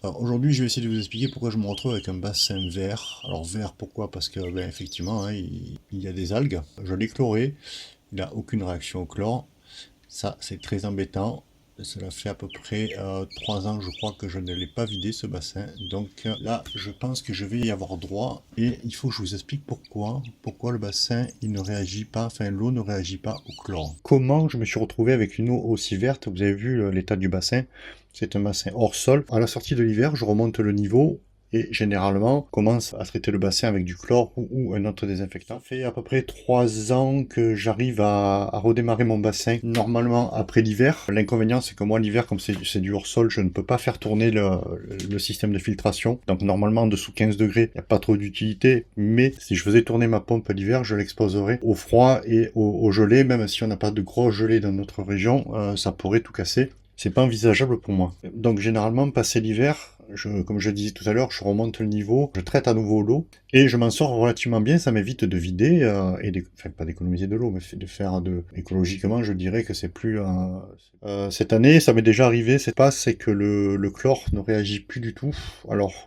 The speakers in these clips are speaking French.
Alors aujourd'hui, je vais essayer de vous expliquer pourquoi je me retrouve avec un bassin vert. Alors vert, pourquoi? Parce que effectivement, hein, il y a des algues. Je l'ai chloré, il n'a aucune réaction au chlore. Ça, c'est très embêtant. Cela fait à peu près 3 ans, je crois, que je ne l'ai pas vidé ce bassin. Donc là, je pense que je vais y avoir droit. Et il faut que je vous explique pourquoi. Pourquoi le bassin, il ne réagit pas, enfin l'eau ne réagit pas au chlore. Comment je me suis retrouvé avec une eau aussi verte? Vous avez vu l'état du bassin. C'est un bassin hors sol. À la sortie de l'hiver, je remonte le niveau et généralement commence à traiter le bassin avec du chlore ou un autre désinfectant. Ça fait à peu près 3 ans que j'arrive à redémarrer mon bassin normalement après l'hiver. L'inconvénient, c'est que moi l'hiver, comme c'est du hors sol, je ne peux pas faire tourner le système de filtration. Donc normalement en dessous 15 degrés, il n'y a pas trop d'utilité, mais si je faisais tourner ma pompe l'hiver, je l'exposerais au froid et au gelé. Même si on n'a pas de gros gelé dans notre région, ça pourrait tout casser. C'est pas envisageable pour moi. Donc généralement, passé l'hiver, comme je disais tout à l'heure, je remonte le niveau, je traite à nouveau l'eau, et je m'en sors relativement bien, ça m'évite de vider, enfin pas d'économiser de l'eau, mais de faire écologiquement, je dirais que c'est plus... cette année, ça m'est déjà arrivé, c'est que le chlore ne réagit plus du tout. Alors,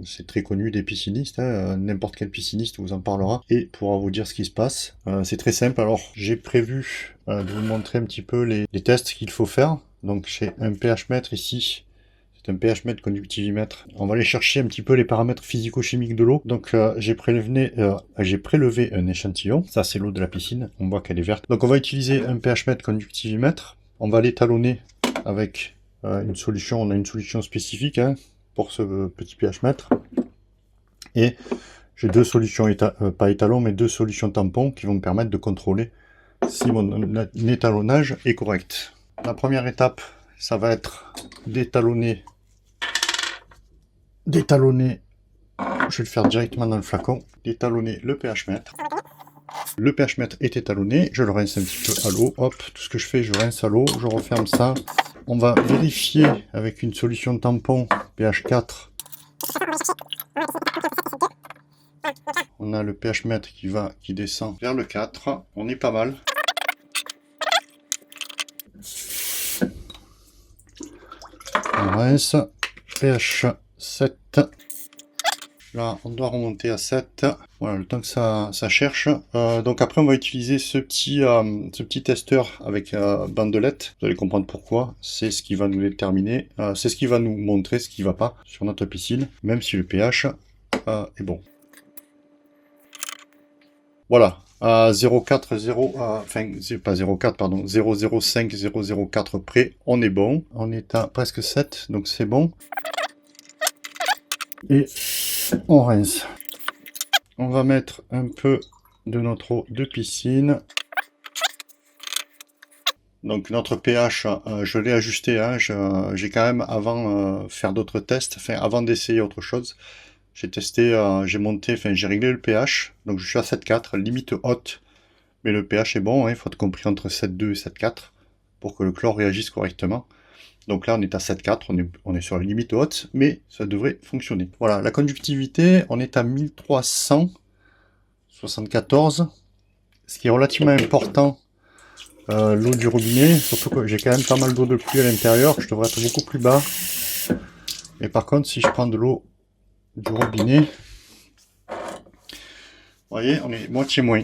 c'est très connu des piscinistes, hein, n'importe quel pisciniste vous en parlera, et pourra vous dire ce qui se passe. C'est très simple, alors j'ai prévu de vous montrer un petit peu les tests qu'il faut faire. Donc j'ai un pH mètre ici, c'est un pH mètre conductivimètre. On va aller chercher un petit peu les paramètres physico-chimiques de l'eau. Donc j'ai prélevé un échantillon, ça c'est l'eau de la piscine, on voit qu'elle est verte. Donc on va utiliser un pH mètre conductivimètre, on va l'étalonner avec une solution, on a une solution spécifique hein, pour ce petit pH mètre. Et j'ai deux solutions, pas étalons, mais deux solutions tampons qui vont me permettre de contrôler si mon étalonnage est correct. La première étape, ça va être d'étalonner. Je vais le faire directement dans le flacon. D'étalonner le pH mètre. Le pH mètre est étalonné. Je le rince un petit peu à l'eau. Hop, tout ce que je fais, je rince à l'eau. Je referme ça. On va vérifier avec une solution tampon pH 4. On a le pH mètre qui descend vers le 4. On est pas mal. On rince. pH 7. Là, on doit remonter à 7. Voilà, le temps que ça cherche. Donc après, on va utiliser ce petit testeur avec bandelette. Vous allez comprendre pourquoi. C'est ce qui va nous déterminer. C'est ce qui va nous montrer ce qui ne va pas sur notre piscine, même si le pH est bon. Voilà. À 0,4, enfin, c'est pas 0,4, pardon, 0,05, 0,04 près, on est bon. On est à presque 7, donc c'est bon. Et on rince. On va mettre un peu de notre eau de piscine. Donc notre pH, je l'ai ajusté. Hein, j'ai quand même, avant faire d'autres tests, enfin avant d'essayer autre chose, j'ai testé, j'ai réglé le pH. Donc je suis à 7,4, limite haute. Mais le pH est bon, hein, il faut être compris entre 7,2 et 7,4 pour que le chlore réagisse correctement. Donc là, on est à 7,4, on est sur la limite haute, mais ça devrait fonctionner. Voilà, la conductivité, on est à 1374, ce qui est relativement important. L'eau du robinet, surtout que j'ai quand même pas mal d'eau de pluie à l'intérieur, je devrais être beaucoup plus bas. Mais par contre, si je prends de l'eau du robinet, vous voyez, on est moitié moins.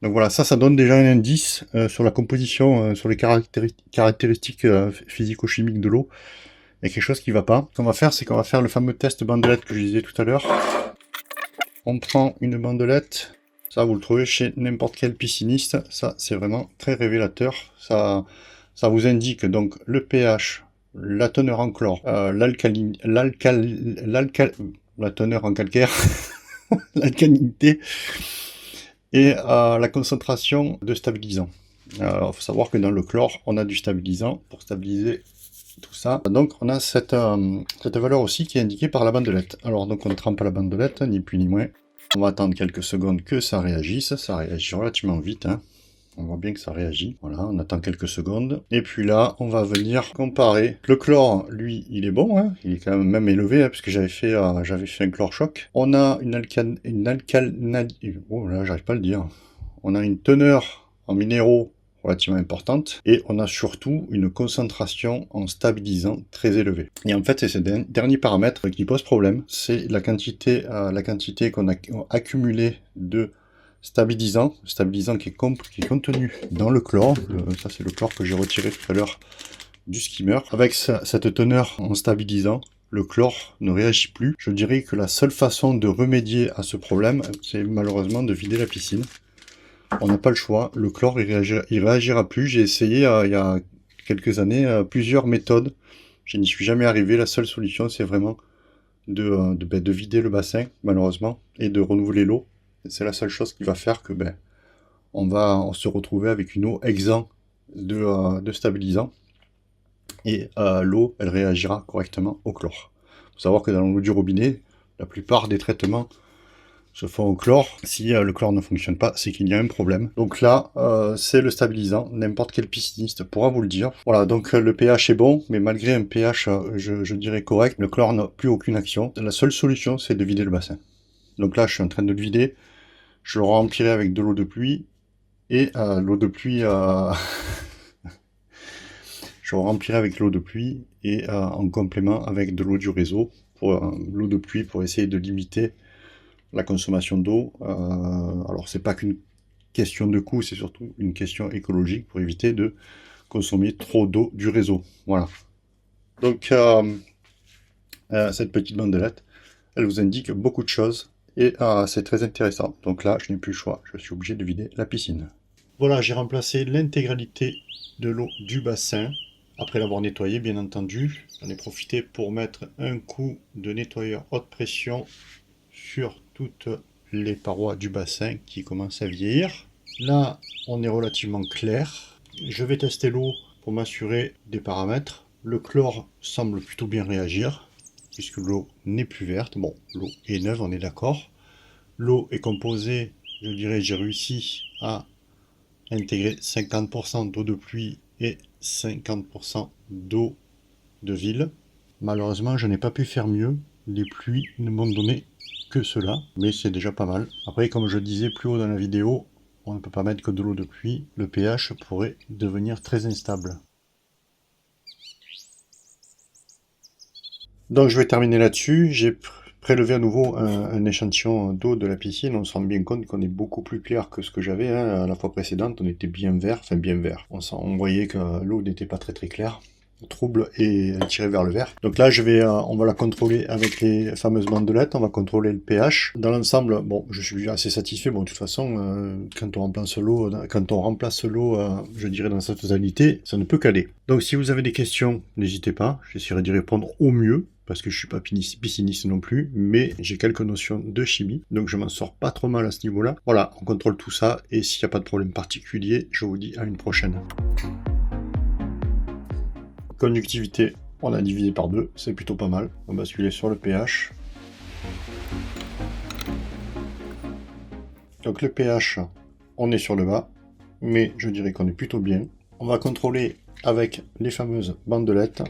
Donc voilà, ça donne déjà un indice sur la composition, sur les caractéristiques physico-chimiques de l'eau. Il y a quelque chose qui ne va pas. Ce qu'on va faire, c'est qu'on va faire le fameux test bandelette que je disais tout à l'heure. On prend une bandelette, ça vous le trouvez chez n'importe quel pisciniste, ça c'est vraiment très révélateur. Ça vous indique donc le pH, la teneur en chlore, la teneur en calcaire, l'alcalinité, et la concentration de stabilisant. Il faut savoir que dans le chlore, on a du stabilisant pour stabiliser tout ça. Donc on a cette valeur aussi qui est indiquée par la bandelette. Alors donc on trempe la bandelette, ni plus ni moins. On va attendre quelques secondes que ça réagisse. Ça réagit relativement vite. Hein. On voit bien que ça réagit. Voilà, on attend quelques secondes. Et puis là, on va venir comparer. Le chlore, lui, il est bon. Hein. Il est quand même élevé, hein, puisque j'avais fait un chlore choc. On a oh là, j'arrive pas à le dire. On a une teneur en minéraux relativement importante. Et on a surtout une concentration en stabilisant très élevée. Et en fait, c'est ce dernier paramètre qui pose problème. C'est la quantité qu'on a accumulée de stabilisant qui est contenu dans le chlore. Ça, c'est le chlore que j'ai retiré tout à l'heure du skimmer. Avec cette teneur en stabilisant, le chlore ne réagit plus. Je dirais que la seule façon de remédier à ce problème, c'est malheureusement de vider la piscine. On n'a pas le choix, le chlore il réagira plus. J'ai essayé il y a quelques années plusieurs méthodes, je n'y suis jamais arrivé. La seule solution c'est vraiment de vider le bassin malheureusement et de renouveler l'eau. C'est la seule chose qui va faire que on va se retrouver avec une eau exempte de stabilisant et l'eau elle réagira correctement au chlore. Il faut savoir que dans l'eau du robinet, la plupart des traitements se font au chlore. Si le chlore ne fonctionne pas, c'est qu'il y a un problème. Donc là, c'est le stabilisant. N'importe quel pisciniste pourra vous le dire. Voilà, donc le pH est bon, mais malgré un pH, je dirais correct, le chlore n'a plus aucune action. La seule solution, c'est de vider le bassin. Donc là, je suis en train de le vider. Je le remplirai avec de l'eau de pluie. Et l'eau de pluie... je le remplirai avec l'eau de pluie et en complément avec de l'eau du réseau. L'eau de pluie pour essayer de limiter la consommation d'eau. Alors c'est pas qu'une question de coût, c'est surtout une question écologique pour éviter de consommer trop d'eau du réseau. Voilà. Donc cette petite bandelette, elle vous indique beaucoup de choses et c'est très intéressant. Donc là, je n'ai plus le choix, je suis obligé de vider la piscine. Voilà, j'ai remplacé l'intégralité de l'eau du bassin. Après l'avoir nettoyé, bien entendu, j'en ai profité pour mettre un coup de nettoyeur haute pression sur toutes les parois du bassin qui commencent à vieillir. Là, on est relativement clair. Je vais tester l'eau pour m'assurer des paramètres. Le chlore semble plutôt bien réagir, puisque l'eau n'est plus verte. Bon, l'eau est neuve, on est d'accord. L'eau est composée, je dirais, j'ai réussi à intégrer 50% d'eau de pluie et 50% d'eau de ville. Malheureusement, je n'ai pas pu faire mieux. Les pluies ne m'ont donné que cela, mais c'est déjà pas mal. Après, comme je disais plus haut dans la vidéo, on ne peut pas mettre que de l'eau de pluie. Le pH pourrait devenir très instable. Donc je vais terminer là-dessus. J'ai prélevé à nouveau un échantillon d'eau de la piscine. On se rend bien compte qu'on est beaucoup plus clair que ce que j'avais à la fois précédente. On était bien vert, enfin bien vert. On voyait que l'eau n'était pas très claire, trouble et tirée vers le vert. Donc là, on va la contrôler avec les fameuses bandelettes. On va contrôler le pH. Dans l'ensemble, bon, je suis assez satisfait. Bon, de toute façon, quand on remplace l'eau, je dirais dans sa totalité, ça ne peut qu'aller. Donc si vous avez des questions, n'hésitez pas. J'essaierai d'y répondre au mieux, parce que je suis pas pisciniste non plus, mais j'ai quelques notions de chimie, donc je m'en sors pas trop mal à ce niveau-là. Voilà, on contrôle tout ça, et s'il n'y a pas de problème particulier, je vous dis à une prochaine. Conductivité, on a divisé par 2, c'est plutôt pas mal. On va basculer sur le pH. Donc le pH, on est sur le bas, mais je dirais qu'on est plutôt bien. On va contrôler avec les fameuses bandelettes.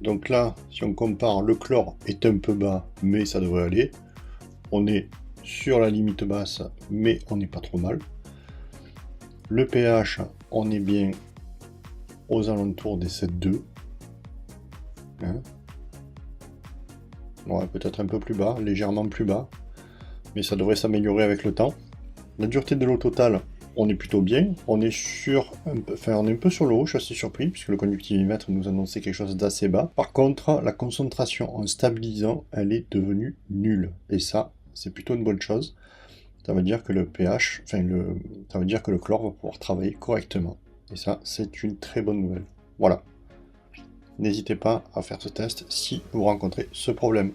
Donc là, si on compare, le chlore est un peu bas, mais ça devrait aller. On est sur la limite basse, mais on n'est pas trop mal. Le pH, on est bien aux alentours des 7,2. Hein, ouais, peut-être un peu plus bas, légèrement plus bas, mais ça devrait s'améliorer avec le temps. La dureté de l'eau totale, on est plutôt bien. On est un peu sur le haut, je suis assez surpris, puisque le conductivimètre nous annonçait quelque chose d'assez bas. Par contre, la concentration en stabilisant, elle est devenue nulle. Et ça, c'est plutôt une bonne chose. Ça veut dire que le pH, ça veut dire que le chlore va pouvoir travailler correctement. Et ça, c'est une très bonne nouvelle. Voilà. N'hésitez pas à faire ce test si vous rencontrez ce problème.